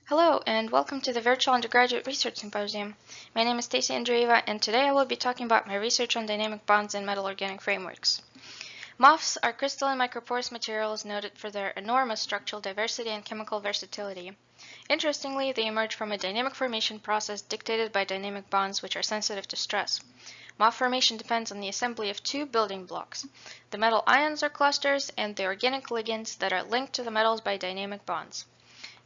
Hello and welcome to the Virtual Undergraduate Research Symposium. My name is Stacey Andreeva and today I will be talking about my research on dynamic bonds in metal-organic frameworks. MOFs are crystalline microporous materials noted for their enormous structural diversity and chemical versatility. Interestingly, they emerge from a dynamic formation process dictated by dynamic bonds which are sensitive to stress. MOF formation depends on the assembly of two building blocks, the metal ions or clusters and the organic ligands that are linked to the metals by dynamic bonds.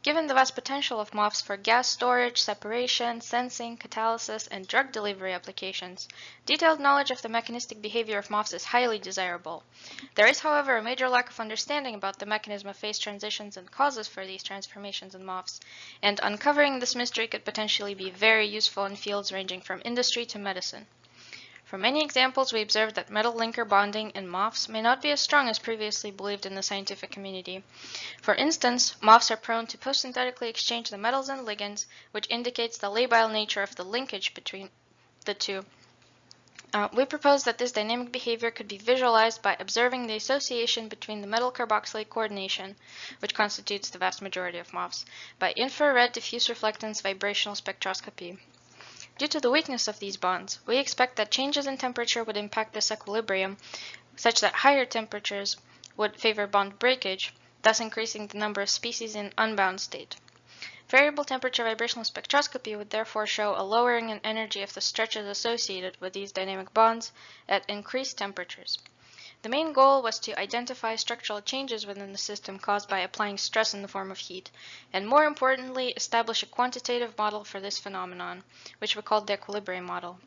Given the vast potential of MOFs for gas storage, separation, sensing, catalysis, and drug delivery applications, detailed knowledge of the mechanistic behavior of MOFs is highly desirable. There is, however, a major lack of understanding about the mechanism of phase transitions and causes for these transformations in MOFs, and uncovering this mystery could potentially be very useful in fields ranging from industry to medicine. From many examples, we observed that metal linker bonding in MOFs may not be as strong as previously believed in the scientific community. For instance, MOFs are prone to post-synthetically exchange the metals and ligands, which indicates the labile nature of the linkage between the two. We propose that this dynamic behavior could be visualized by observing the association between the metal-carboxylate coordination, which constitutes the vast majority of MOFs, by infrared diffuse reflectance vibrational spectroscopy. Due to the weakness of these bonds, we expect that changes in temperature would impact this equilibrium, such that higher temperatures would favor bond breakage, thus increasing the number of species in unbound state. Variable temperature vibrational spectroscopy would therefore show a lowering in energy of the stretches associated with these dynamic bonds at increased temperatures. The main goal was to identify structural changes within the system caused by applying stress in the form of heat, and more importantly, establish a quantitative model for this phenomenon, which we called the equilibrium model.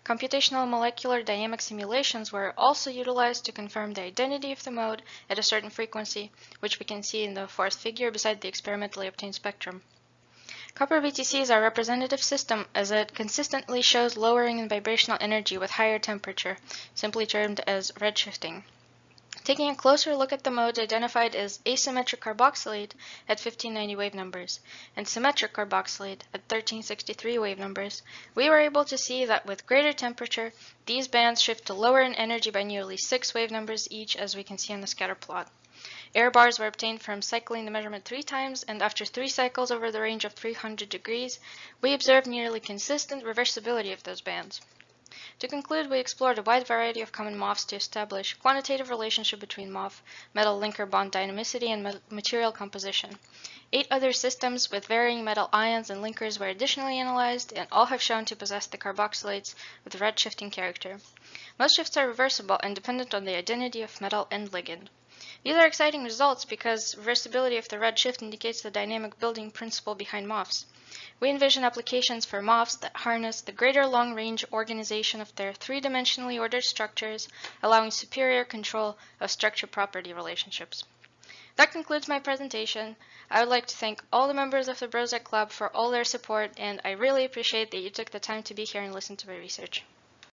Computational molecular dynamic simulations were also utilized to confirm the identity of the mode at a certain frequency, which we can see in the fourth figure beside the experimentally obtained spectrum. Copper VTC is our representative system as it consistently shows lowering in vibrational energy with higher temperature, simply termed as redshifting. Taking a closer look at the modes identified as asymmetric carboxylate at 1590 wave numbers and symmetric carboxylate at 1363 wave numbers, we were able to see that with greater temperature, these bands shift to lower in energy by nearly 6 wave numbers each, as we can see on the scatter plot. Error bars were obtained from cycling the measurement 3 times, and after 3 cycles over the range of 300 degrees, we observed nearly consistent reversibility of those bands. To conclude, we explored a wide variety of common MOFs to establish quantitative relationship between MOF, metal linker bond dynamicity, and material composition. 8 other systems with varying metal ions and linkers were additionally analyzed, and all have shown to possess the carboxylates with red shifting character. Most shifts are reversible and dependent on the identity of metal and ligand. These are exciting results because reversibility of the red shift indicates the dynamic building principle behind MOFs. We envision applications for MOFs that harness the greater long-range organization of their three-dimensionally ordered structures, allowing superior control of structure property relationships. That concludes my presentation. I would like to thank all the members of the Brozek Club for all their support, and I really appreciate that you took the time to be here and listen to my research.